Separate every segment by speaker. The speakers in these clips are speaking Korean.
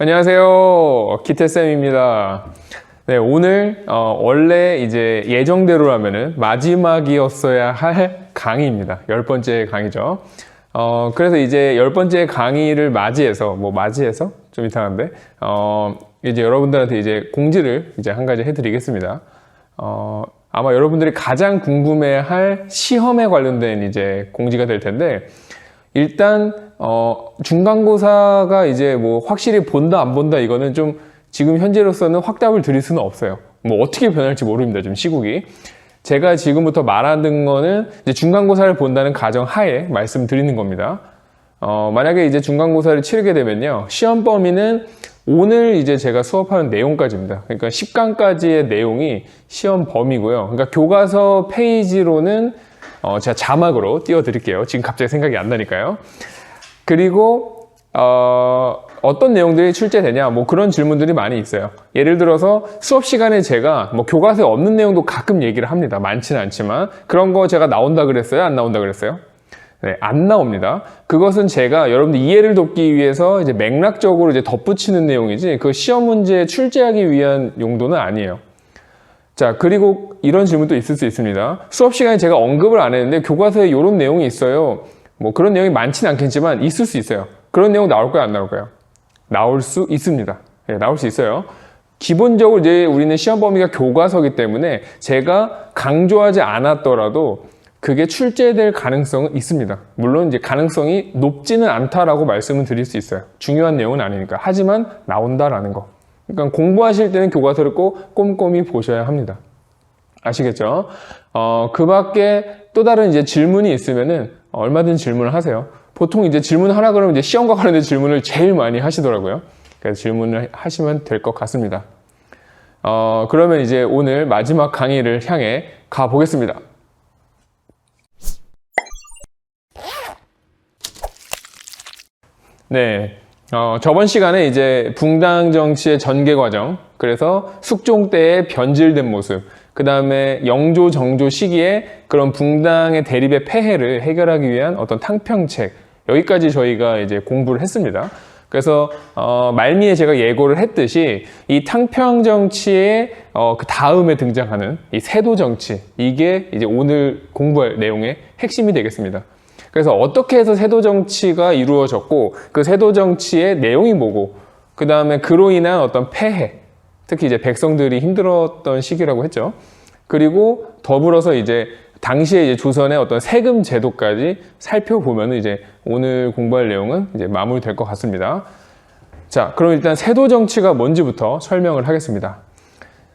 Speaker 1: 안녕하세요. 기태쌤입니다. 네, 오늘 원래 이제 예정대로라면은 마지막이었어야 할 강의입니다. 10번째 강의죠. 그래서 이제 10번째 강의를 맞이해서 좀 이상한데 이제 여러분들한테 이제 공지를 이제 한 가지 해드리겠습니다. 아마 여러분들이 가장 궁금해할 시험에 관련된 이제 공지가 될 텐데, 일단 중간고사가 이제 뭐 확실히 본다 안 본다 이거는 좀 지금 현재로서는 확답을 드릴 수는 없어요. 뭐 어떻게 변할지 모릅니다. 좀 시국이. 제가 지금부터 말하는 거는 이제 중간고사를 본다는 가정 하에 말씀드리는 겁니다. 만약에 이제 중간고사를 치르게 되면요, 시험 범위는 오늘 이제 제가 수업하는 내용까지입니다. 그러니까 10강까지의 내용이 시험 범위고요. 그러니까 교과서 페이지로는 제가 자막으로 띄워드릴게요. 지금 갑자기 생각이 안 나니까요. 그리고 어떤 내용들이 출제되냐, 뭐 그런 질문들이 많이 있어요. 예를 들어서 수업 시간에 제가 뭐 교과서에 없는 내용도 가끔 얘기를 합니다. 많지는 않지만 그런 거 제가 나온다 그랬어요? 안 나온다 그랬어요? 네, 안 나옵니다. 그것은 제가 여러분들 이해를 돕기 위해서 이제 맥락적으로 이제 덧붙이는 내용이지 그 시험 문제에 출제하기 위한 용도는 아니에요. 자, 그리고 이런 질문도 있을 수 있습니다. 수업 시간에 제가 언급을 안 했는데 교과서에 이런 내용이 있어요. 뭐 그런 내용이 많지는 않겠지만 있을 수 있어요. 그런 내용 나올까요? 안 나올까요? 나올 수 있습니다. 네, 나올 수 있어요. 기본적으로 이제 우리는 시험 범위가 교과서이기 때문에 제가 강조하지 않았더라도 그게 출제될 가능성은 있습니다. 물론 이제 가능성이 높지는 않다라고 말씀을 드릴 수 있어요. 중요한 내용은 아니니까. 하지만 나온다라는 거. 그러니까 공부하실 때는 교과서를 꼭 꼼꼼히 보셔야 합니다. 아시겠죠? 그 밖에 또 다른 이제 질문이 있으면은 얼마든지 질문을 하세요. 보통 이제 질문하라 그러면 이제 시험과 관련된 질문을 제일 많이 하시더라고요. 그래서 질문을 하시면 될 것 같습니다. 그러면 이제 오늘 마지막 강의를 향해 가보겠습니다. 네. 저번 시간에 이제 붕당 정치의 전개 과정, 그래서 숙종 때의 변질된 모습, 그 다음에 영조, 정조 시기에 그런 붕당의 대립의 폐해를 해결하기 위한 어떤 탕평책, 여기까지 저희가 이제 공부를 했습니다. 그래서 말미에 제가 예고를 했듯이 이 탕평 정치의 그 다음에 등장하는 이 세도 정치, 이게 이제 오늘 공부할 내용의 핵심이 되겠습니다. 그래서 어떻게 해서 세도 정치가 이루어졌고 그 세도 정치의 내용이 뭐고 그 다음에 그로 인한 어떤 폐해, 특히 이제 백성들이 힘들었던 시기라고 했죠. 그리고 더불어서 이제 당시에 이제 조선의 어떤 세금 제도까지 살펴보면 이제 오늘 공부할 내용은 이제 마무리될 것 같습니다. 자, 그럼 일단 세도 정치가 뭔지부터 설명을 하겠습니다.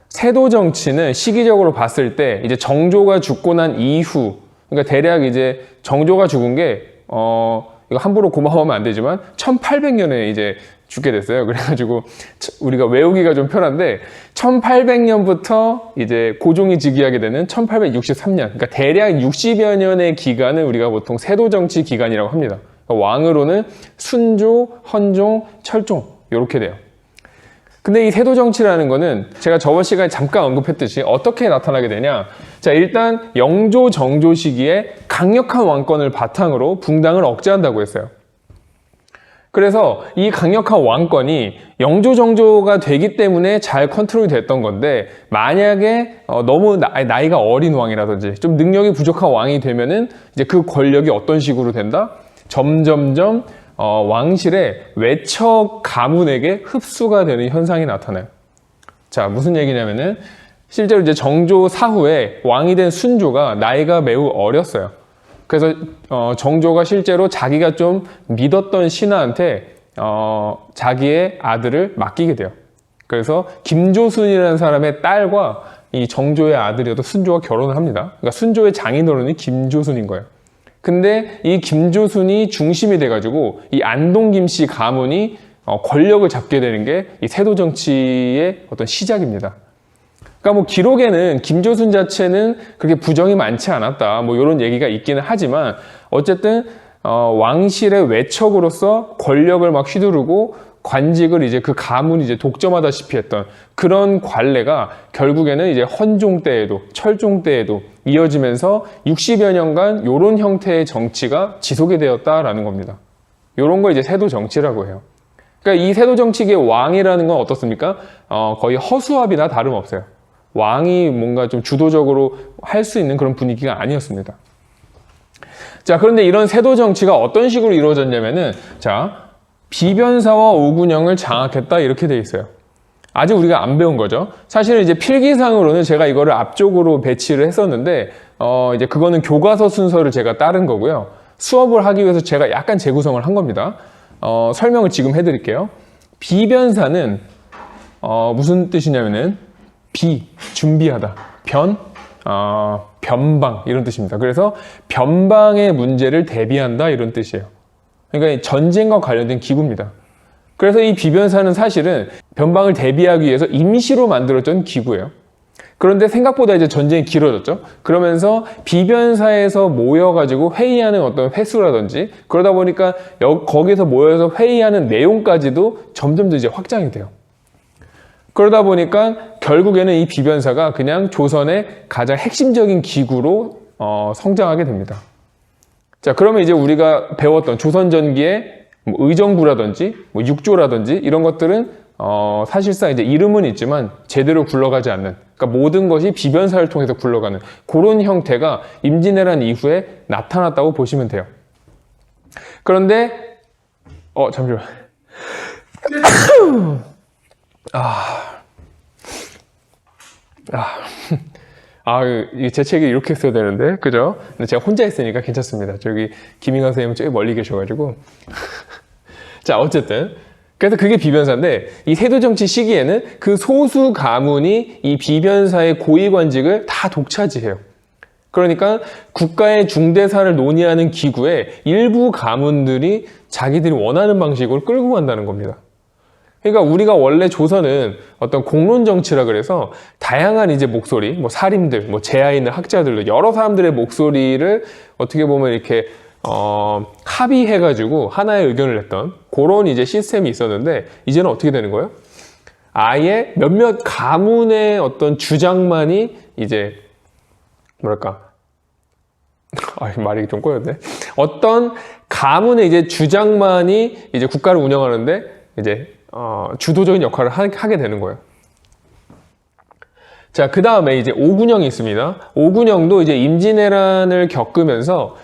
Speaker 1: 세도 정치는 시기적으로 봤을 때 이제 정조가 죽고 난 이후, 그러니까 대략 이제 정조가 죽은 게 이거 함부로 고마워하면 안 되지만 1800년에 이제 죽게 됐어요. 그래가지고 우리가 외우기가 좀 편한데 1800년부터 이제 고종이 즉위하게 되는 1863년, 그러니까 대략 60여 년의 기간을 우리가 보통 세도 정치 기간이라고 합니다. 그러니까 왕으로는 순조, 헌종, 철종 이렇게 돼요. 근데 이 세도 정치라는 거는 제가 저번 시간에 잠깐 언급했듯이 어떻게 나타나게 되냐. 자, 일단 영조, 정조 시기에 강력한 왕권을 바탕으로 붕당을 억제한다고 했어요. 그래서 이 강력한 왕권이 영조, 정조가 되기 때문에 잘 컨트롤이 됐던 건데, 만약에 너무 나이가 어린 왕이라든지 좀 능력이 부족한 왕이 되면은 이제 그 권력이 어떤 식으로 된다? 점점점 왕실의 외척 가문에게 흡수가 되는 현상이 나타나요. 자, 무슨 얘기냐면은 실제로 이제 정조 사후에 왕이 된 순조가 나이가 매우 어렸어요. 그래서 정조가 실제로 자기가 좀 믿었던 신하한테 자기의 아들을 맡기게 돼요. 그래서 김조순이라는 사람의 딸과 이 정조의 아들이어도 순조가 결혼을 합니다. 그러니까 순조의 장인어른이 김조순인 거예요. 근데 이 김조순이 중심이 돼가지고 이 안동 김씨 가문이 권력을 잡게 되는 게 이 세도 정치의 어떤 시작입니다. 그러니까 뭐 기록에는 김조순 자체는 그렇게 부정이 많지 않았다, 뭐 이런 얘기가 있기는 하지만 어쨌든 왕실의 외척으로서 권력을 막 휘두르고 관직을 이제 그 가문이 이제 독점하다시피 했던 그런 관례가 결국에는 이제 헌종 때에도 철종 때에도 이어지면서 60여 년간 이런 형태의 정치가 지속이 되었다라는 겁니다. 이런 걸 이제 세도 정치라고 해요. 그러니까 이 세도 정치계의 왕이라는 건 어떻습니까? 거의 허수아비나 다름없어요. 왕이 뭔가 좀 주도적으로 할 수 있는 그런 분위기가 아니었습니다. 자, 그런데 이런 세도 정치가 어떤 식으로 이루어졌냐면은, 자, 비변사와 오군영을 장악했다 이렇게 돼 있어요. 아직 우리가 안 배운 거죠. 사실은 이제 필기상으로는 제가 이거를 앞쪽으로 배치를 했었는데, 이제 그거는 교과서 순서를 제가 따른 거고요. 수업을 하기 위해서 제가 약간 재구성을 한 겁니다. 설명을 지금 해드릴게요. 비변사는 무슨 뜻이냐면은 준비하다, 변방 이런 뜻입니다. 그래서 변방의 문제를 대비한다 이런 뜻이에요. 그러니까 전쟁과 관련된 기구입니다. 그래서 이 비변사는 사실은 변방을 대비하기 위해서 임시로 만들어진 기구예요. 그런데 생각보다 이제 전쟁이 길어졌죠. 그러면서 비변사에서 모여가지고 회의하는 어떤 횟수라든지 그러다 보니까 거기서 모여서 회의하는 내용까지도 점점 더 이제 확장이 돼요. 그러다 보니까 결국에는 이 비변사가 그냥 조선의 가장 핵심적인 기구로 성장하게 됩니다. 자, 그러면 이제 우리가 배웠던 조선 전기의 의정부라든지 육조라든지 이런 것들은 사실상 이제 이름은 있지만 제대로 굴러가지 않는, 그러니까 모든 것이 비변사를 통해서 굴러가는 그런 형태가 임진왜란 이후에 나타났다고 보시면 돼요. 그런데 잠시만. 제 책이 이렇게 써야 되는데, 그죠? 근데 제가 혼자 했으니까 괜찮습니다. 저기 김인강 선생님은 저기 멀리 계셔가지고. 자, 어쨌든. 그래서 그게 비변사인데, 이 세도정치 시기에는 그 소수 가문이 이 비변사의 고위관직을 다 독차지해요. 그러니까 국가의 중대사를 논의하는 기구에 일부 가문들이 자기들이 원하는 방식으로 끌고 간다는 겁니다. 그러니까 우리가 원래 조선은 어떤 공론 정치라 그래서 다양한 이제 목소리, 사림들, 재하있는 학자들, 여러 사람들의 목소리를 어떻게 보면 이렇게 합의해가지고 하나의 의견을 냈던 그런 이제 시스템이 있었는데, 이제는 어떻게 되는 거예요? 아예 몇몇 가문의 어떤 주장만이 이제 말이 좀 꼬였네. 어떤 가문의 이제 주장만이 이제 국가를 운영하는데 이제 주도적인 역할을 하게 되는 거예요. 자, 그 다음에 이제 오군영이 있습니다. 오군영도 이제 임진왜란을 겪으면서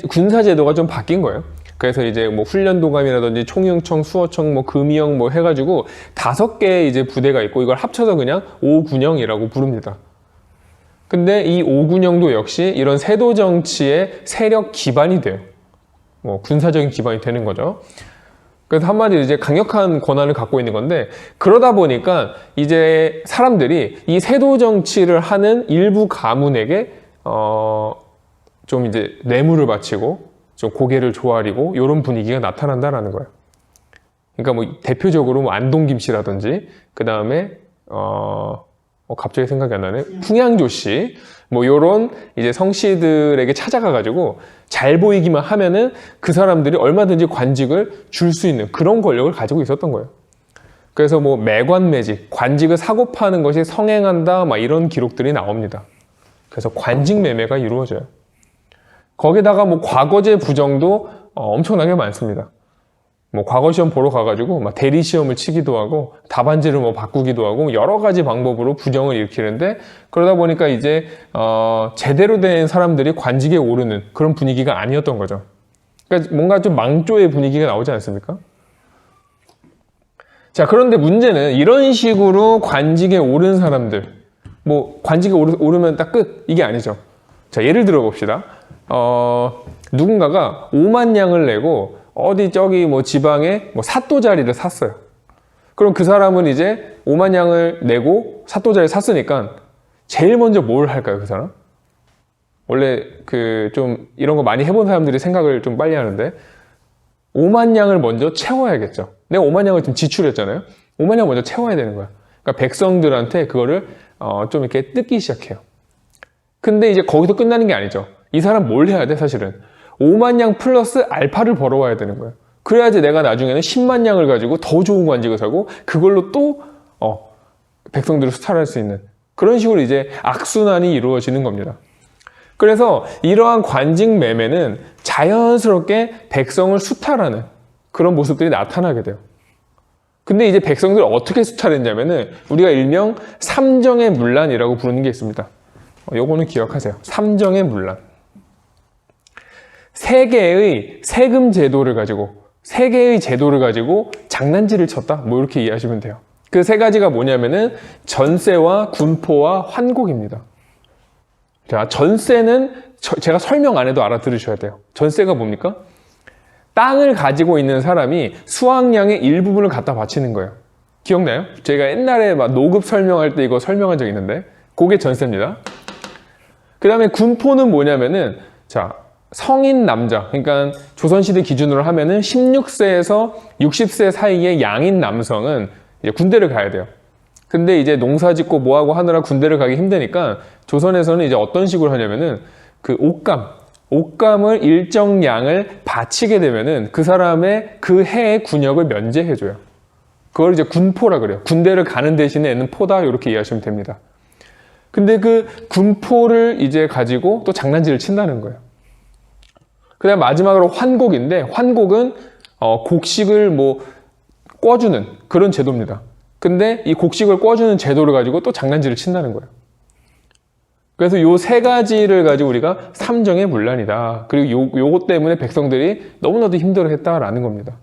Speaker 1: 군사제도가 좀 바뀐 거예요. 그래서 이제 훈련도감이라든지 총영청, 수어청, 금이영 해가지고 5개의 이제 부대가 있고 이걸 합쳐서 그냥 오군영이라고 부릅니다. 근데 이 오군영도 역시 이런 세도 정치의 세력 기반이 돼요. 군사적인 기반이 되는 거죠. 그래서 한마디로 이제 강력한 권한을 갖고 있는 건데, 그러다 보니까 이제 사람들이 이 세도 정치를 하는 일부 가문에게 좀 이제 뇌물을 바치고 좀 고개를 조아리고 이런 분위기가 나타난다라는 거예요. 그러니까 대표적으로 안동김 씨라든지 그 다음에 갑자기 생각이 안 나네. 풍양조 씨, 요런 이제 성씨들에게 찾아가가지고 잘 보이기만 하면은 그 사람들이 얼마든지 관직을 줄 수 있는 그런 권력을 가지고 있었던 거예요. 그래서 매관매직, 관직을 사고 파는 것이 성행한다, 이런 기록들이 나옵니다. 그래서 관직 매매가 이루어져요. 거기다가 과거제 부정도 엄청나게 많습니다. 과거 시험 보러 가가지고 대리 시험을 치기도 하고 답안지를 바꾸기도 하고 여러 가지 방법으로 부정을 일으키는데, 그러다 보니까 이제 제대로 된 사람들이 관직에 오르는 그런 분위기가 아니었던 거죠. 그러니까 뭔가 좀 망조의 분위기가 나오지 않습니까? 자, 그런데 문제는 이런 식으로 관직에 오른 사람들, 관직에 오르면 딱 끝, 이게 아니죠. 자, 예를 들어 봅시다. 누군가가 5만 냥을 내고 지방에 사또 자리를 샀어요. 그럼 그 사람은 이제 5만 냥을 내고 사또 자리를 샀으니까 제일 먼저 뭘 할까요, 그 사람? 원래 좀 이런 거 많이 해본 사람들이 생각을 좀 빨리 하는데, 5만 냥을 먼저 채워야겠죠. 내가 5만 냥을 좀 지출했잖아요. 5만 냥 먼저 채워야 되는 거야. 그러니까 백성들한테 그거를 좀 이렇게 뜯기 시작해요. 근데 이제 거기서 끝나는 게 아니죠. 이 사람 뭘 해야 돼, 사실은? 5만 냥 플러스 알파를 벌어와야 되는 거예요. 그래야지 내가 나중에는 10만 냥을 가지고 더 좋은 관직을 사고 그걸로 또 백성들을 수탈할 수 있는 그런 식으로 이제 악순환이 이루어지는 겁니다. 그래서 이러한 관직 매매는 자연스럽게 백성을 수탈하는 그런 모습들이 나타나게 돼요. 근데 이제 백성들을 어떻게 수탈했냐면은 우리가 일명 삼정의 문란이라고 부르는 게 있습니다. 요거는 기억하세요. 삼정의 문란. 세 개의 세금 제도를 가지고, 세 개의 제도를 가지고 장난질을 쳤다. 뭐 이렇게 이해하시면 돼요. 그 세 가지가 뭐냐면은 전세와 군포와 환곡입니다. 자, 전세는 제가 설명 안 해도 알아들으셔야 돼요. 전세가 뭡니까? 땅을 가지고 있는 사람이 수확량의 일부분을 갖다 바치는 거예요. 기억나요? 제가 옛날에 막 노급 설명할 때 이거 설명한 적 있는데, 그게 전세입니다. 그 다음에 군포는 뭐냐면은, 자, 성인 남자, 그러니까 조선시대 기준으로 하면은 16세에서 60세 사이의 양인 남성은 이제 군대를 가야 돼요. 근데 이제 농사 짓고 뭐하고 하느라 군대를 가기 힘드니까 조선에서는 이제 어떤 식으로 하냐면은 그 옷감을 일정 양을 바치게 되면은 그 사람의 그 해의 군역을 면제해줘요. 그걸 이제 군포라 그래요. 군대를 가는 대신에 있는 포다, 이렇게 이해하시면 됩니다. 근데 그 군포를 이제 가지고 또 장난질을 친다는 거예요. 그 다음 마지막으로 환곡인데, 환곡은 곡식을 뭐 꿔주는 그런 제도입니다. 근데 이 곡식을 꿔주는 제도를 가지고 또 장난질을 친다는 거예요. 그래서 요 세 가지를 가지고 우리가 삼정의 문란이다. 그리고 요것 때문에 백성들이 너무나도 힘들어했다라는 겁니다.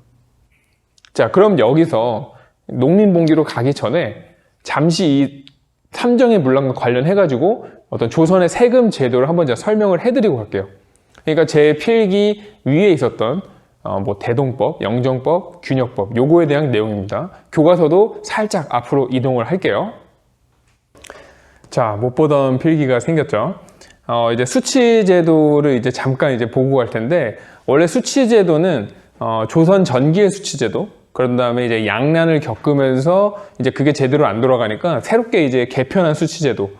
Speaker 1: 자, 그럼 여기서 농민봉기로 가기 전에 잠시 이 삼정의 문란과 관련해가지고 어떤 조선의 세금 제도를 한번 제가 설명을 해드리고 갈게요. 그러니까 제 필기 위에 있었던 뭐 대동법, 영정법, 균역법, 요거에 대한 내용입니다. 교과서도 살짝 앞으로 이동을 할게요. 자, 못 보던 필기가 생겼죠. 이제 수치제도를 이제 잠깐 이제 보고 갈 텐데, 원래 수치제도는 조선 전기의 수치제도, 그런 다음에 이제 양난을 겪으면서 이제 그게 제대로 안 돌아가니까 새롭게 이제 개편한 수치제도.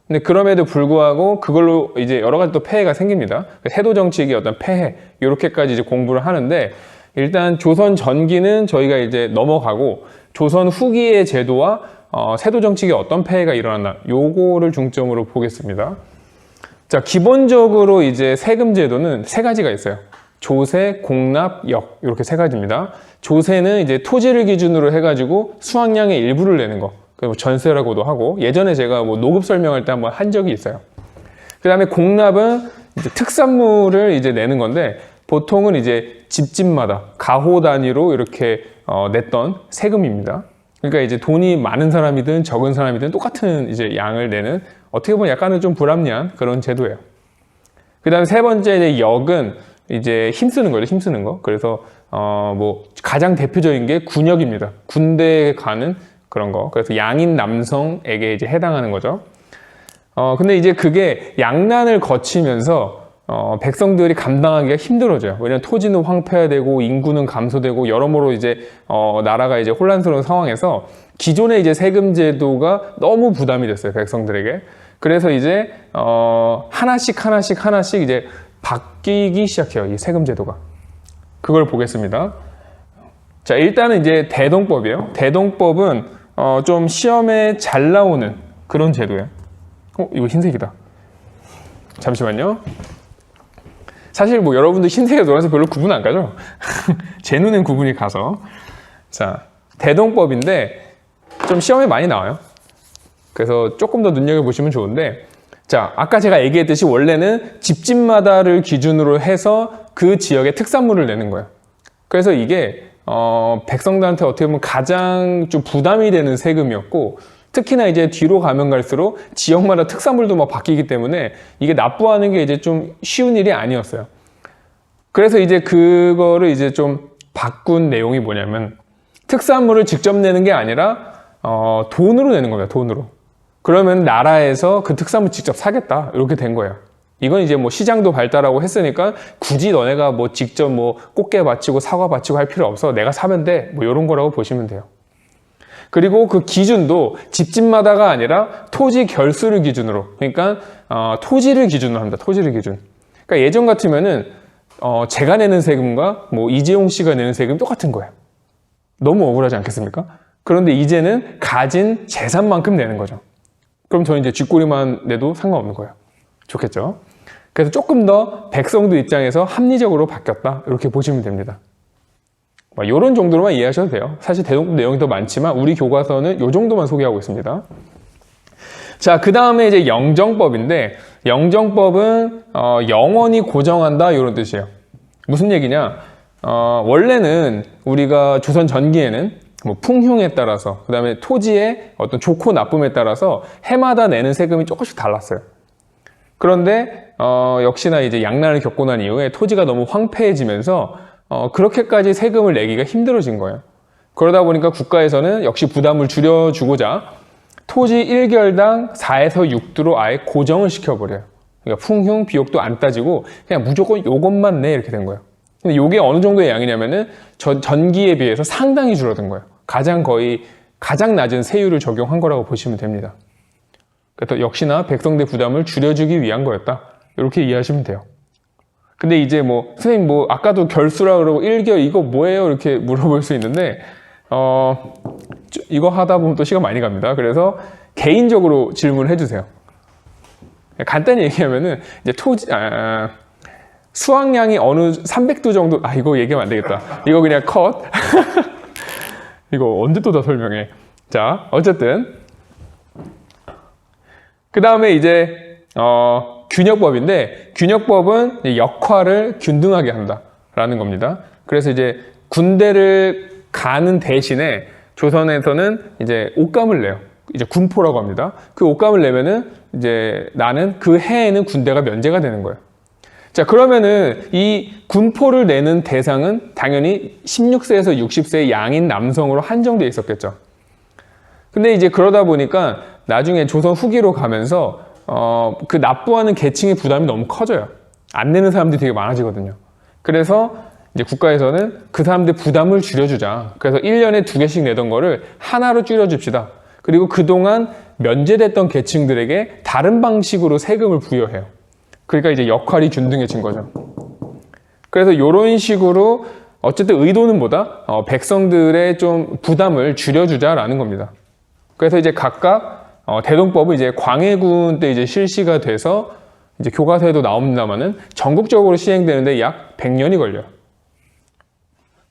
Speaker 1: 근데 그럼에도 불구하고 그걸로 이제 여러 가지 또 폐해가 생깁니다. 세도 정치의 어떤 폐해, 이렇게까지 이제 공부를 하는데, 일단 조선 전기는 저희가 이제 넘어가고 조선 후기의 제도와 세도 정치에 어떤 폐해가 일어났나, 요거를 중점으로 보겠습니다. 자, 기본적으로 이제 세금 제도는 세 가지가 있어요. 조세, 공납, 역, 이렇게 세 가지입니다. 조세는 이제 토지를 기준으로 해가지고 수확량의 일부를 내는 거, 그리고 전세라고도 하고, 예전에 제가 뭐 노급 설명할 때 한번 한 적이 있어요. 그 다음에 공납은 이제 특산물을 이제 내는 건데, 보통은 이제 집집마다 가호 단위로 이렇게 냈던 세금입니다. 그러니까 이제 돈이 많은 사람이든 적은 사람이든 똑같은 이제 양을 내는, 어떻게 보면 약간은 좀 불합리한 그런 제도예요. 그 다음에 세 번째 이제 역은 이제 힘쓰는 거죠, 힘쓰는 거. 그래서 뭐 가장 대표적인 게 군역입니다. 군대에 가는 그런 거. 그래서 양인 남성에게 이제 해당하는 거죠. 근데 이제 그게 양난을 거치면서 백성들이 감당하기가 힘들어져요. 왜냐면 토지는 황폐화되고 인구는 감소되고 여러모로 이제 나라가 이제 혼란스러운 상황에서 기존의 이제 세금 제도가 너무 부담이 됐어요, 백성들에게. 그래서 이제 하나씩 이제 바뀌기 시작해요, 이 세금 제도가. 그걸 보겠습니다. 자, 일단은 이제 대동법이에요. 대동법은 좀 시험에 잘 나오는 그런 제도예요. 이거 흰색이다. 잠시만요. 사실 뭐 여러분들 흰색에 노란색 별로 구분 안 가죠? 제 눈엔 구분이 가서. 자, 대동법인데 좀 시험에 많이 나와요. 그래서 조금 더 눈여겨보시면 좋은데, 자, 아까 제가 얘기했듯이 원래는 집집마다를 기준으로 해서 그 지역의 특산물을 내는 거예요. 그래서 이게 백성들한테 어떻게 보면 가장 좀 부담이 되는 세금이었고, 특히나 이제 뒤로 가면 갈수록 지역마다 특산물도 막 바뀌기 때문에 이게 납부하는 게 이제 좀 쉬운 일이 아니었어요. 그래서 이제 그거를 이제 좀 바꾼 내용이 뭐냐면, 특산물을 직접 내는 게 아니라 돈으로 내는 겁니다, 돈으로. 그러면 나라에서 그 특산물 직접 사겠다, 이렇게 된 거예요. 이건 이제 뭐 시장도 발달하고 했으니까 굳이 너네가 뭐 직접 뭐 꽃게 바치고 사과 바치고 할 필요 없어, 내가 사면 돼, 뭐 이런 거라고 보시면 돼요. 그리고 그 기준도 집집마다가 아니라 토지 결수를 기준으로, 그러니까 토지를 기준으로 합니다. 토지를 기준. 그러니까 예전 같으면은 제가 내는 세금과 뭐 이재용 씨가 내는 세금이 똑같은 거예요. 너무 억울하지 않겠습니까? 그런데 이제는 가진 재산만큼 내는 거죠. 그럼 저는 이제 쥐꼬리만 내도 상관없는 거예요. 좋겠죠? 그래서 조금 더 백성들 입장에서 합리적으로 바뀌었다, 이렇게 보시면 됩니다. 이런 정도로만 이해하셔도 돼요. 사실 대동법 내용이 더 많지만 우리 교과서는 이 정도만 소개하고 있습니다. 자, 그 다음에 이제 영정법인데, 영정법은 영원히 고정한다 이런 뜻이에요. 무슨 얘기냐? 원래는 우리가 조선 전기에는 뭐 풍흉에 따라서, 그 다음에 토지의 어떤 좋고 나쁨에 따라서 해마다 내는 세금이 조금씩 달랐어요. 그런데 역시나 이제 양난을 겪고 난 이후에 토지가 너무 황폐해지면서 그렇게까지 세금을 내기가 힘들어진 거예요. 그러다 보니까 국가에서는 역시 부담을 줄여주고자 토지 1결당 4에서 6두로 아예 고정을 시켜버려요. 그러니까 풍흉, 비옥도 안 따지고 그냥 무조건 요것만 내 이렇게 된 거예요. 근데 이게 어느 정도의 양이냐면은 전기에 비해서 상당히 줄어든 거예요. 가장 낮은 세율을 적용한 거라고 보시면 됩니다. 그래서 역시나 백성들 부담을 줄여주기 위한 거였다. 이렇게 이해하시면 돼요. 근데 이제 뭐 선생님 뭐 아까도 결수라 그러고 1결 이거 뭐예요? 이렇게 물어볼 수 있는데 이거 하다 보면 또 시간 많이 갑니다. 그래서 개인적으로 질문을 해주세요. 간단히 얘기하면은 이제 수확량이 어느 300도 정도 이거 얘기하면 안 되겠다. 이거 그냥 컷. 이거 언제 또 다 설명해. 자, 어쨌든 그 다음에 이제 균역법인데, 균역법은 역할을 균등하게 한다라는 겁니다. 그래서 이제 군대를 가는 대신에 조선에서는 이제 옷감을 내요. 이제 군포라고 합니다. 그 옷감을 내면은 이제 나는 그 해에는 군대가 면제가 되는 거예요. 자, 그러면은 이 군포를 내는 대상은 당연히 16세에서 60세의 양인 남성으로 한정되어 있었겠죠. 근데 이제 그러다 보니까 나중에 조선 후기로 가면서 그 납부하는 계층의 부담이 너무 커져요. 안 내는 사람들이 되게 많아지거든요. 그래서 이제 국가에서는 그 사람들 부담을 줄여주자. 그래서 1년에 2개씩 내던 거를 하나로 줄여줍시다. 그리고 그동안 면제됐던 계층들에게 다른 방식으로 세금을 부여해요. 그러니까 이제 역할이 균등해진 거죠. 그래서 이런 식으로 어쨌든 의도는 뭐다? 백성들의 좀 부담을 줄여주자라는 겁니다. 그래서 이제 각각 대동법은 이제 광해군 때 이제 실시가 돼서 이제 교과서에도 나옵니다만은 전국적으로 시행되는데 약 100년이 걸려요.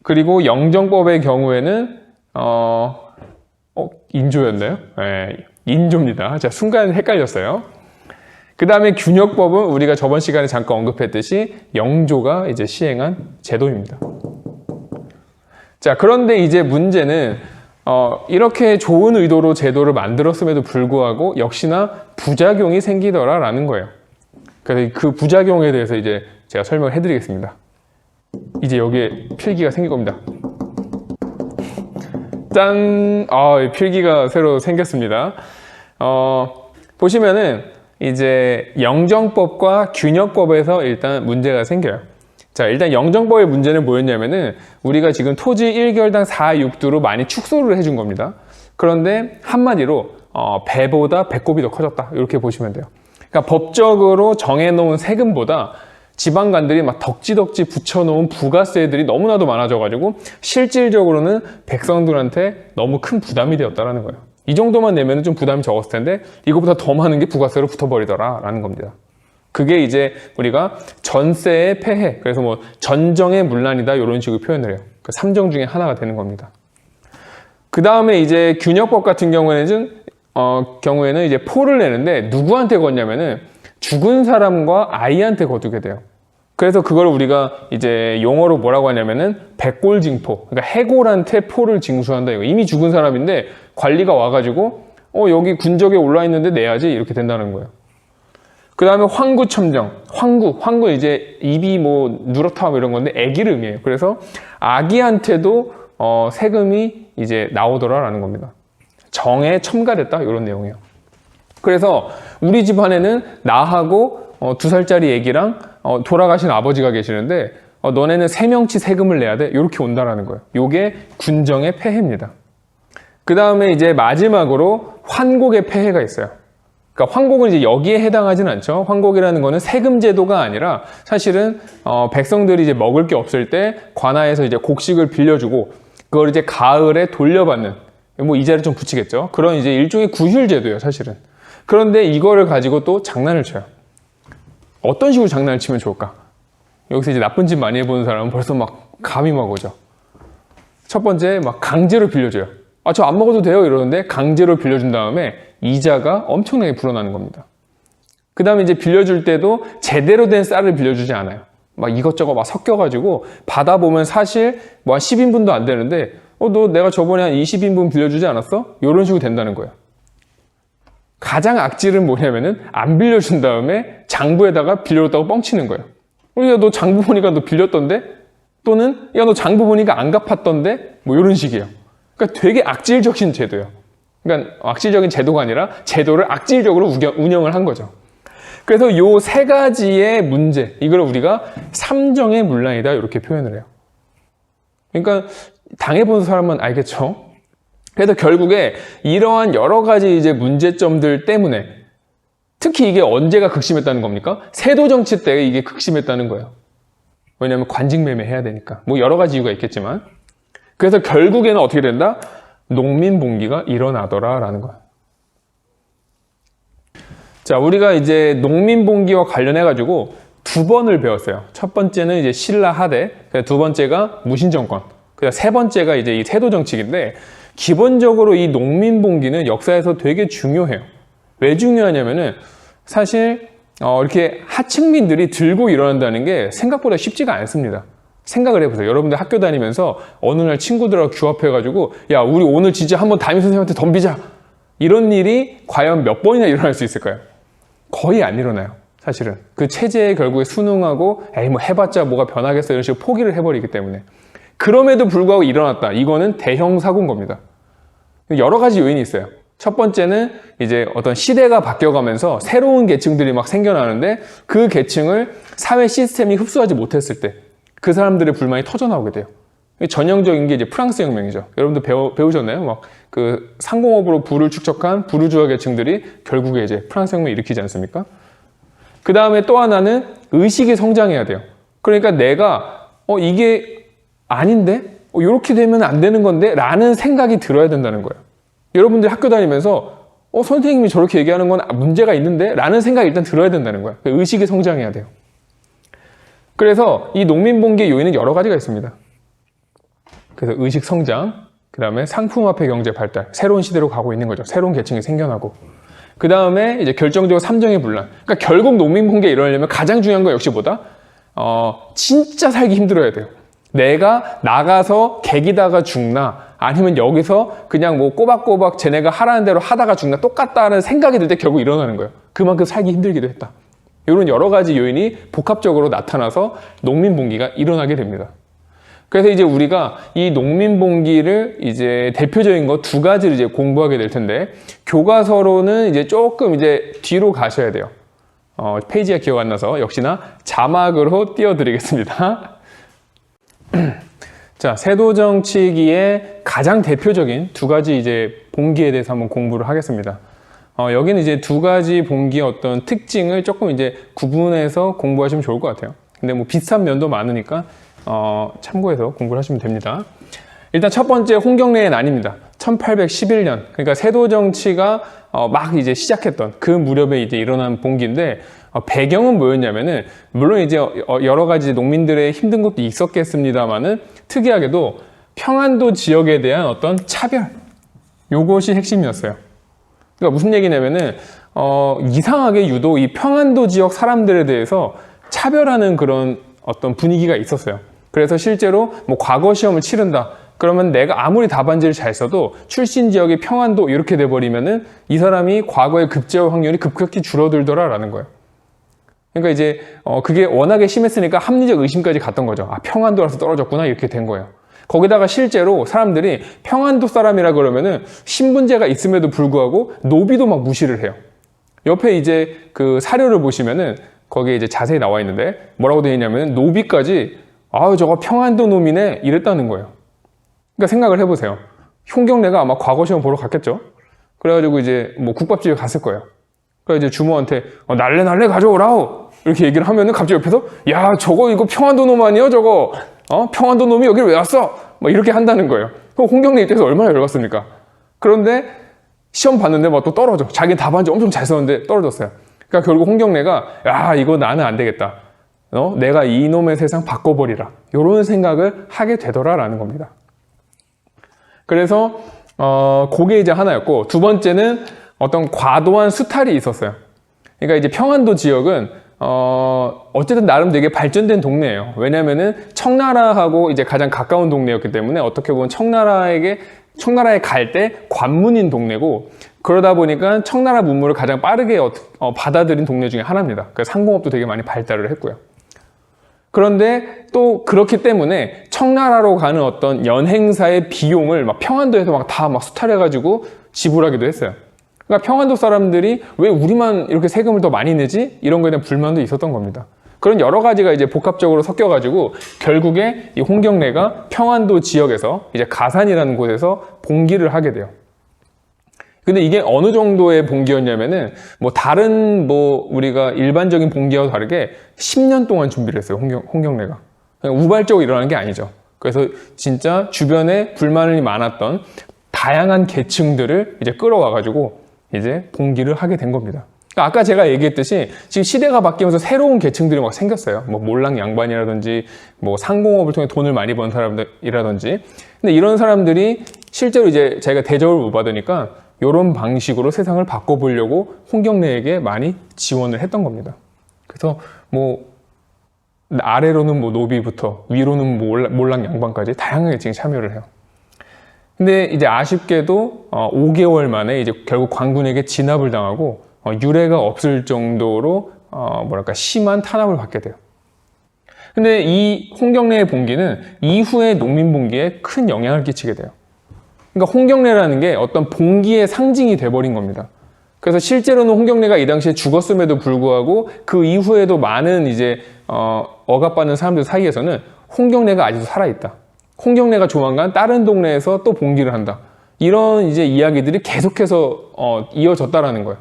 Speaker 1: 그리고 영정법의 경우에는 인조였나요? 네, 인조입니다. 자, 순간 헷갈렸어요. 그 다음에 균역법은 우리가 저번 시간에 잠깐 언급했듯이 영조가 이제 시행한 제도입니다. 자, 그런데 이제 문제는 이렇게 좋은 의도로 제도를 만들었음에도 불구하고 역시나 부작용이 생기더라라는 거예요. 그래서 그 부작용에 대해서 이제 제가 설명을 해드리겠습니다. 이제 여기에 필기가 생길 겁니다. 짠! 필기가 새로 생겼습니다. 보시면은 이제 영정법과 균역법에서 일단 문제가 생겨요. 자, 일단 영정법의 문제는 뭐였냐면은 우리가 지금 토지 1결당 4, 6두로 많이 축소를 해준 겁니다. 그런데 한마디로 배보다 배꼽이 더 커졌다. 이렇게 보시면 돼요. 그러니까 법적으로 정해놓은 세금보다 지방간들이 막 덕지덕지 붙여놓은 부가세들이 너무나도 많아져가지고 실질적으로는 백성들한테 너무 큰 부담이 되었다는 거예요. 이 정도만 내면 좀 부담이 적었을 텐데 이거보다 더 많은 게 부가세로 붙어버리더라라는 겁니다. 그게 이제 우리가 전세의 폐해, 그래서 뭐 전정의 문란이다 이런 식으로 표현을 해요. 그 3정 중에 하나가 되는 겁니다. 그 다음에 이제 균역법 같은 경우에는 이제 포를 내는데 누구한테 걷냐면은 죽은 사람과 아이한테 거두게 돼요. 그래서 그걸 우리가 이제 용어로 뭐라고 하냐면은 백골징포, 그러니까 해골한테 포를 징수한다 이거. 이미 죽은 사람인데 관리가 와가지고 여기 군적에 올라 있는데 내야지 이렇게 된다는 거예요. 그 다음에 황구첨정, 황구 이제 입이 뭐 누렇다 이런 건데 아기를 의미해요. 그래서 아기한테도 세금이 이제 나오더라라는 겁니다. 정에 첨가됐다 이런 내용이에요. 그래서 우리 집안에는 나하고 2살짜리 아기랑 돌아가신 아버지가 계시는데 너네는 3명치 세금을 내야 돼 이렇게 온다라는 거예요. 이게 군정의 폐해입니다. 그 다음에 이제 마지막으로 환곡의 폐해가 있어요. 그러니까 환곡은 이제 여기에 해당하지는 않죠. 환곡이라는 거는 세금 제도가 아니라 사실은 백성들이 이제 먹을 게 없을 때 관아에서 이제 곡식을 빌려주고 그걸 이제 가을에 돌려받는 뭐 이자를 좀 붙이겠죠. 그런 이제 일종의 구휼 제도예요, 사실은. 그런데 이거를 가지고 또 장난을 쳐요. 어떤 식으로 장난을 치면 좋을까? 여기서 이제 나쁜 짓 많이 해보는 사람은 벌써 막 감이 막 오죠. 첫 번째 막 강제로 빌려줘요. 아, 저 안 먹어도 돼요 이러는데 강제로 빌려준 다음에 이자가 엄청나게 불어나는 겁니다. 그 다음에 이제 빌려줄 때도 제대로 된 쌀을 빌려주지 않아요. 막 이것저것 막 섞여가지고 받아보면 사실 뭐 한 10인분도 안 되는데 너 내가 저번에 한 20인분 빌려주지 않았어? 이런 식으로 된다는 거예요. 가장 악질은 뭐냐면은 안 빌려준 다음에 장부에다가 빌려줬다고 뻥치는 거예요. 야, 너 장부 보니까 너 빌렸던데? 또는 야, 너 장부 보니까 안 갚았던데? 뭐 이런 식이에요. 그러니까 되게 악질적인 제도예요. 그러니까 악질적인 제도가 아니라 제도를 악질적으로 운영을 한 거죠. 그래서 요 세 가지의 문제, 이걸 우리가 삼정의 문란이다 이렇게 표현을 해요. 그러니까 당해본 사람은 알겠죠? 그래서 결국에 이러한 여러 가지 이제 문제점들 때문에 특히 이게 언제가 극심했다는 겁니까? 세도 정치 때 이게 극심했다는 거예요. 왜냐하면 관직매매 해야 되니까. 뭐 여러 가지 이유가 있겠지만. 그래서 결국에는 어떻게 된다? 농민봉기가 일어나더라라는 거예요. 자, 우리가 이제 농민봉기와 관련해가지고 두 번을 배웠어요. 첫 번째는 이제 신라 하대, 두 번째가 무신정권, 세 번째가 이제 이 세도정치인데 기본적으로 이 농민봉기는 역사에서 되게 중요해요. 왜 중요하냐면은 사실 이렇게 하층민들이 들고 일어난다는 게 생각보다 쉽지가 않습니다. 생각을 해보세요. 여러분들 학교 다니면서 어느 날 친구들하고 규합해가지고 야, 우리 오늘 진짜 한번 담임선생님한테 덤비자. 이런 일이 과연 몇 번이나 일어날 수 있을까요? 거의 안 일어나요. 사실은. 그 체제에 결국에 순응하고 에이 뭐 해봤자 뭐가 변하겠어 이런 식으로 포기를 해버리기 때문에. 그럼에도 불구하고 일어났다. 이거는 대형 사고인 겁니다. 여러 가지 요인이 있어요. 첫 번째는 이제 어떤 시대가 바뀌어가면서 새로운 계층들이 막 생겨나는데 그 계층을 사회 시스템이 흡수하지 못했을 때 그 사람들의 불만이 터져나오게 돼요. 전형적인 게 이제 프랑스 혁명이죠. 여러분들 배우셨나요? 막 그 상공업으로 부를 축적한 부르주아 계층들이 결국에 이제 프랑스 혁명을 일으키지 않습니까? 그 다음에 또 하나는 의식이 성장해야 돼요. 그러니까 내가 이게 아닌데? 이렇게 되면 안 되는 건데? 라는 생각이 들어야 된다는 거예요. 여러분들 학교 다니면서 선생님이 저렇게 얘기하는 건 문제가 있는데? 라는 생각이 일단 들어야 된다는 거예요. 의식이 성장해야 돼요. 그래서 이 농민봉기의 요인은 여러 가지가 있습니다. 그래서 의식 성장, 그 다음에 상품화폐 경제 발달, 새로운 시대로 가고 있는 거죠. 새로운 계층이 생겨나고. 그 다음에 이제 결정적으로 삼정의 분란. 그러니까 결국 농민봉기가 일어나려면 가장 중요한 거 역시 뭐다? 진짜 살기 힘들어야 돼요. 내가 나가서 개기다가 죽나 아니면 여기서 그냥 뭐 꼬박꼬박 쟤네가 하라는 대로 하다가 죽나 똑같다는 생각이 들 때 결국 일어나는 거예요. 그만큼 살기 힘들기도 했다. 이런 여러 가지 요인이 복합적으로 나타나서 농민봉기가 일어나게 됩니다. 그래서 이제 우리가 이 농민봉기를 이제 대표적인 거 두 가지를 이제 공부하게 될 텐데 교과서로는 이제 조금 이제 뒤로 가셔야 돼요. 페이지가 기억 안 나서 역시나 자막으로 띄워드리겠습니다. 자, 세도정치기의 가장 대표적인 두 가지 이제 봉기에 대해서 한번 공부를 하겠습니다. 여기는 이제 두 가지 봉기의 어떤 특징을 조금 이제 구분해서 공부하시면 좋을 것 같아요. 근데 뭐 비슷한 면도 많으니까 참고해서 공부를 하시면 됩니다. 일단 첫 번째 홍경래의 난입니다. 1811년. 그러니까 세도정치가 막 이제 시작했던 그 무렵에 이제 일어난 봉기인데 배경은 뭐였냐면은 물론 이제 여러 가지 농민들의 힘든 것도 있었겠습니다만은 특이하게도 평안도 지역에 대한 어떤 차별 요것이 핵심이었어요. 그러니까 무슨 얘기냐면은 이상하게 유독 이 평안도 지역 사람들에 대해서 차별하는 그런 어떤 분위기가 있었어요. 그래서 실제로 뭐 과거 시험을 치른다. 그러면 내가 아무리 답안지를 잘 써도 출신 지역이 평안도 이렇게 돼버리면은 이 사람이 과거에 급제할 확률이 급격히 줄어들더라라는 거예요. 그러니까 이제 그게 워낙에 심했으니까 합리적 의심까지 갔던 거죠. 아, 평안도라서 떨어졌구나 이렇게 된 거예요. 거기다가 실제로 사람들이 평안도 사람이라 그러면은 신분제가 있음에도 불구하고 노비도 막 무시를 해요. 옆에 이제 그 사료를 보시면은 거기에 이제 자세히 나와 있는데 뭐라고 되어 있냐면 노비까지 아유 저거 평안도 놈이네 이랬다는 거예요. 그러니까 생각을 해보세요. 홍경래가 아마 과거 시험 보러 갔겠죠. 그래가지고 이제 뭐 국밥집에 갔을 거예요. 그래서 이제 주모한테 날래 가져오라우 이렇게 얘기를 하면은 갑자기 옆에서 야 저거 이거 평안도 놈 아니야 저거 평안도 놈이 여기를 왜 왔어? 막 이렇게 한다는 거예요. 그럼 홍경래 입장에서 얼마나 열받습니까? 그런데 시험 봤는데 막 또 떨어져. 자기 답안지 엄청 잘 썼는데 떨어졌어요. 그러니까 결국 홍경래가 야 이거 나는 안 되겠다. 내가 이놈의 세상 바꿔버리라. 이런 생각을 하게 되더라라는 겁니다. 그래서 그게 이제 하나였고, 두 번째는 어떤 과도한 수탈이 있었어요. 그러니까 이제 평안도 지역은 어쨌든 나름 되게 발전된 동네예요. 왜냐면은 청나라하고 이제 가장 가까운 동네였기 때문에 어떻게 보면 청나라에 갈 때 관문인 동네고, 그러다 보니까 청나라 문물을 가장 빠르게 받아들인 동네 중에 하나입니다. 그래서 상공업도 되게 많이 발달을 했고요. 그런데 또 그렇기 때문에 청나라로 가는 어떤 연행사의 비용을 막 평안도에서 막 다 막 수탈해가지고 지불하기도 했어요. 그러니까 평안도 사람들이 왜 우리만 이렇게 세금을 더 많이 내지? 이런 거에 대한 불만도 있었던 겁니다. 그런 여러 가지가 이제 복합적으로 섞여가지고 결국에 이 홍경래가 평안도 지역에서 이제 가산이라는 곳에서 봉기를 하게 돼요. 근데 이게 어느 정도의 봉기였냐면은 뭐 다른 뭐 우리가 일반적인 봉기와 다르게 10년 동안 준비를 했어요. 홍경래가. 그냥 우발적으로 일어나는 게 아니죠. 그래서 진짜 주변에 불만이 많았던 다양한 계층들을 이제 끌어와가지고 이제 봉기를 하게 된 겁니다. 아까 제가 얘기했듯이 지금 시대가 바뀌면서 새로운 계층들이 막 생겼어요. 뭐 몰락 양반이라든지 뭐 상공업을 통해 돈을 많이 번 사람들이라든지. 근데 이런 사람들이 실제로 이제 자기가 대접을 못 받으니까 이런 방식으로 세상을 바꿔보려고 홍경래에게 많이 지원을 했던 겁니다. 그래서 뭐 아래로는 뭐 노비부터 위로는 몰락 양반까지 다양하게 지금 참여를 해요. 근데 이제 아쉽게도 5개월 만에 이제 결국 관군에게 진압을 당하고 유례가 없을 정도로 뭐랄까 심한 탄압을 받게 돼요. 근데 이 홍경래의 봉기는 이후의 농민 봉기에 큰 영향을 끼치게 돼요. 그러니까 홍경래라는 게 어떤 봉기의 상징이 돼버린 겁니다. 그래서 실제로는 홍경래가 이 당시에 죽었음에도 불구하고 그 이후에도 많은 이제 억압받는 사람들 사이에서는 홍경래가 아직도 살아있다. 홍경래가 조만간 다른 동네에서 또 봉기를 한다. 이런 이제 이야기들이 계속해서 이어졌다라는 거예요.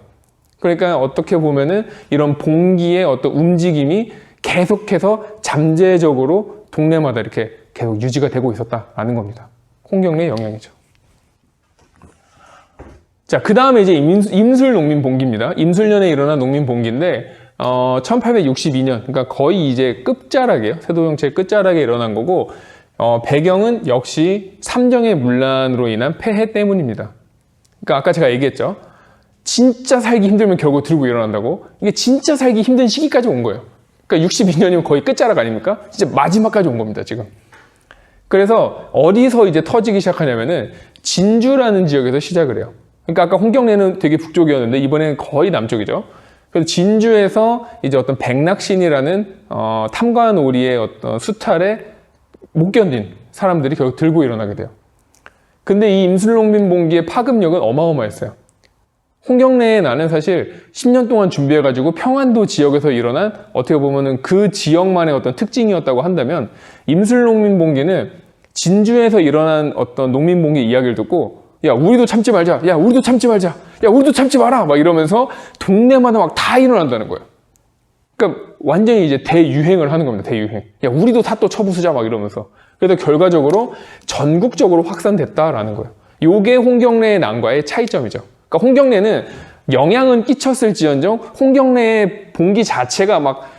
Speaker 1: 그러니까 어떻게 보면은 이런 봉기의 어떤 움직임이 계속해서 잠재적으로 동네마다 이렇게 계속 유지가 되고 있었다라는 겁니다. 홍경래의 영향이죠. 자, 그 다음에 이제 임술 농민 봉기입니다. 임술년에 일어난 농민 봉기인데 1862년, 그러니까 거의 이제 끝자락이에요. 세도정치의 끝자락에 일어난 거고, 배경은 역시 삼정의 문란으로 인한 폐해 때문입니다. 그러니까 아까 제가 얘기했죠. 진짜 살기 힘들면 결국 들고 일어난다고. 이게 진짜 살기 힘든 시기까지 온 거예요. 그러니까 62년이면 거의 끝자락 아닙니까? 진짜 마지막까지 온 겁니다, 지금. 그래서 어디서 이제 터지기 시작하냐면은 진주라는 지역에서 시작을 해요. 그러니까 아까 홍경래는 되게 북쪽이었는데 이번에는 거의 남쪽이죠. 그래서 진주에서 이제 어떤 백낙신이라는 탐관오리의 어떤 수탈에 못 견딘 사람들이 결국 들고 일어나게 돼요. 근데 이 임술농민봉기의 파급력은 어마어마했어요. 홍경래의 나는 사실 10년 동안 준비해가지고 평안도 지역에서 일어난 어떻게 보면은 그 지역만의 어떤 특징이었다고 한다면, 임술농민봉기는 진주에서 일어난 어떤 농민봉기 이야기를 듣고, 야, 우리도 참지 말자. 야, 우리도 참지 말자. 야, 우리도 참지 마라. 막 이러면서 동네마다 막 다 일어난다는 거예요. 그러니까 완전히 이제 대유행을 하는 겁니다. 대유행. 야, 우리도 다 또 쳐부수자. 막 이러면서. 그래서 결과적으로 전국적으로 확산됐다라는 거예요. 요게 홍경래의 난과의 차이점이죠. 그러니까 홍경래는 영향은 끼쳤을지언정 홍경래의 봉기 자체가 막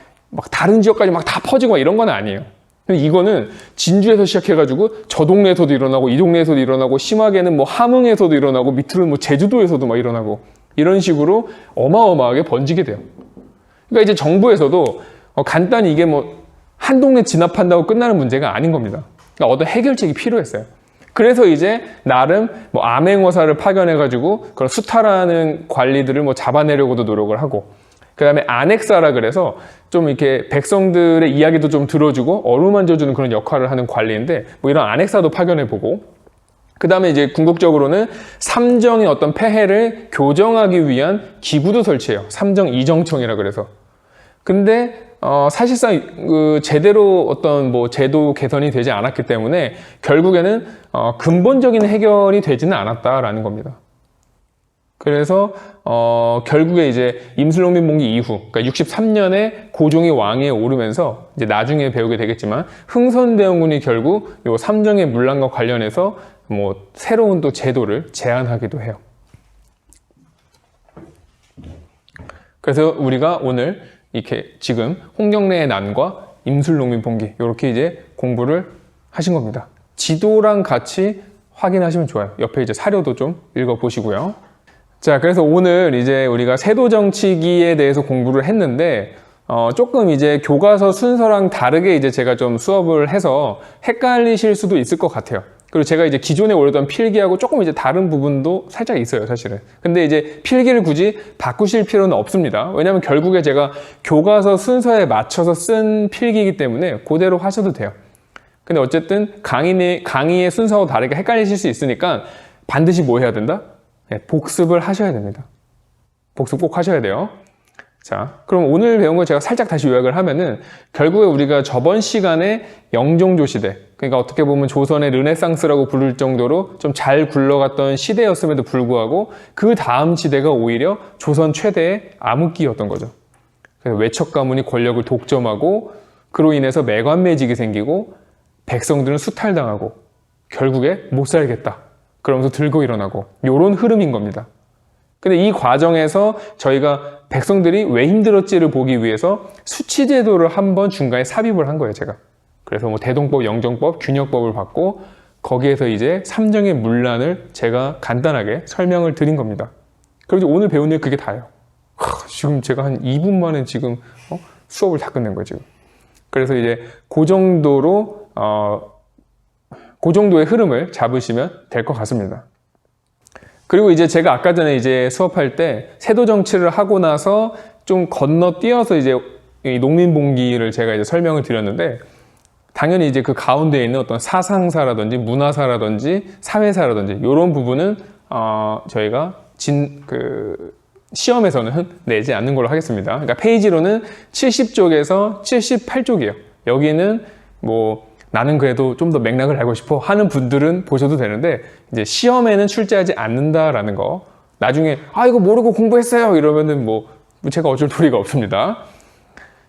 Speaker 1: 다른 지역까지 막 다 퍼지고 막 이런 건 아니에요. 근데 이거는 진주에서 시작해가지고 저 동네에서도 일어나고 이 동네에서도 일어나고, 심하게는 뭐 함흥에서도 일어나고, 밑으로는 뭐 제주도에서도 막 일어나고, 이런 식으로 어마어마하게 번지게 돼요. 그러니까 이제 정부에서도 간단히 이게 뭐 한 동네 진압한다고 끝나는 문제가 아닌 겁니다. 그러니까 어떤 해결책이 필요했어요. 그래서 이제 나름 뭐 암행어사를 파견해가지고 그런 수탈하는 관리들을 뭐 잡아내려고도 노력을 하고, 그 다음에 안핵사라 그래서 좀 이렇게 백성들의 이야기도 좀 들어주고 어루만져주는 그런 역할을 하는 관리인데, 뭐 이런 안핵사도 파견해보고, 그 다음에 이제 궁극적으로는 삼정의 어떤 폐해를 교정하기 위한 기구도 설치해요. 삼정 이정청이라 그래서. 근데 사실상 제대로 어떤 뭐 제도 개선이 되지 않았기 때문에 결국에는 근본적인 해결이 되지는 않았다라는 겁니다. 그래서 결국에 이제 임술농민봉기 이후, 그러니까 63년에 고종이 왕위에 오르면서 이제 나중에 배우게 되겠지만, 흥선대원군이 결국 요 삼정의 문란과 관련해서 뭐 새로운 또 제도를 제안하기도 해요. 그래서 우리가 오늘 이렇게 지금 홍경래의 난과 임술농민봉기 이렇게 이제 공부를 하신 겁니다. 지도랑 같이 확인하시면 좋아요. 옆에 이제 사료도 좀 읽어보시고요. 자, 그래서 오늘 이제 우리가 세도정치기에 대해서 공부를 했는데, 조금 이제 교과서 순서랑 다르게 이제 제가 좀 수업을 해서 헷갈리실 수도 있을 것 같아요. 그리고 제가 이제 기존에 올렸던 필기하고 조금 이제 다른 부분도 살짝 있어요, 사실은. 근데 이제 필기를 굳이 바꾸실 필요는 없습니다. 왜냐면 결국에 제가 교과서 순서에 맞춰서 쓴 필기이기 때문에 그대로 하셔도 돼요. 근데 어쨌든 강의의 순서와 다르게 헷갈리실 수 있으니까 반드시 뭐 해야 된다? 네, 복습을 하셔야 됩니다. 복습 꼭 하셔야 돼요. 자, 그럼 오늘 배운 거 제가 살짝 다시 요약을 하면은 결국에 우리가 저번 시간에 영종조 시대, 그러니까 어떻게 보면 조선의 르네상스라고 부를 정도로 좀 잘 굴러갔던 시대였음에도 불구하고 그 다음 시대가 오히려 조선 최대의 암흑기였던 거죠. 그래서 외척 가문이 권력을 독점하고 그로 인해서 매관매직이 생기고 백성들은 수탈당하고 결국에 못 살겠다. 그러면서 들고 일어나고 이런 흐름인 겁니다. 근데 이 과정에서 저희가 백성들이 왜 힘들었지를 보기 위해서 수치제도를 한번 중간에 삽입을 한 거예요, 제가. 그래서 뭐 대동법, 영정법, 균역법을 받고 거기에서 이제 삼정의 문란을 제가 간단하게 설명을 드린 겁니다. 그리고 오늘 배운 일 그게 다예요. 지금 제가 한 2분 만에 지금 수업을 다 끝낸 거예요, 지금. 그래서 이제 그 정도로 그 정도의 흐름을 잡으시면 될 것 같습니다. 그리고 이제 제가 아까 전에 이제 수업할 때 세도 정치를 하고 나서 좀 건너뛰어서 이제 이 농민봉기를 제가 이제 설명을 드렸는데 당연히 이제 그 가운데 있는 어떤 사상사라든지 문화사라든지 사회사라든지 이런 부분은 저희가 시험에서는 내지 않는 걸로 하겠습니다. 그러니까 페이지로는 70쪽에서 78쪽이에요. 여기는 뭐 나는 그래도 좀 더 맥락을 알고 싶어 하는 분들은 보셔도 되는데 이제 시험에는 출제하지 않는다라는 거. 나중에 이거 모르고 공부했어요 이러면은 뭐 제가 어쩔 도리가 없습니다.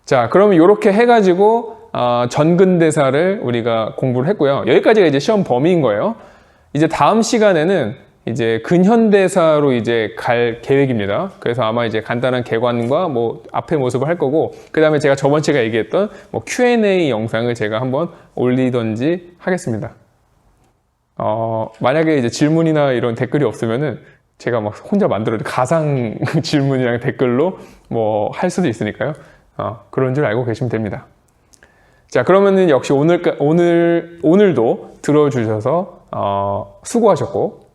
Speaker 1: 자, 그러면 이렇게 해가지고 전근대사를 우리가 공부를 했고요. 여기까지가 이제 시험 범위인 거예요. 이제 다음 시간에는 이제 근현대사로 이제 갈 계획입니다. 그래서 아마 이제 간단한 개관과 뭐 앞의 모습을 할 거고, 그 다음에 제가 저번 주에 얘기했던 뭐 Q&A 영상을 제가 한번 올리던지 하겠습니다. 만약에 이제 질문이나 이런 댓글이 없으면은 제가 막 혼자 만들어도 가상 질문이랑 댓글로 뭐 할 수도 있으니까요. 그런 줄 알고 계시면 됩니다. 자, 그러면은 역시 오늘도 들어주셔서 수고하셨고,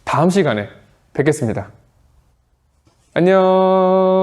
Speaker 1: 다음 시간에 뵙겠습니다. 안녕.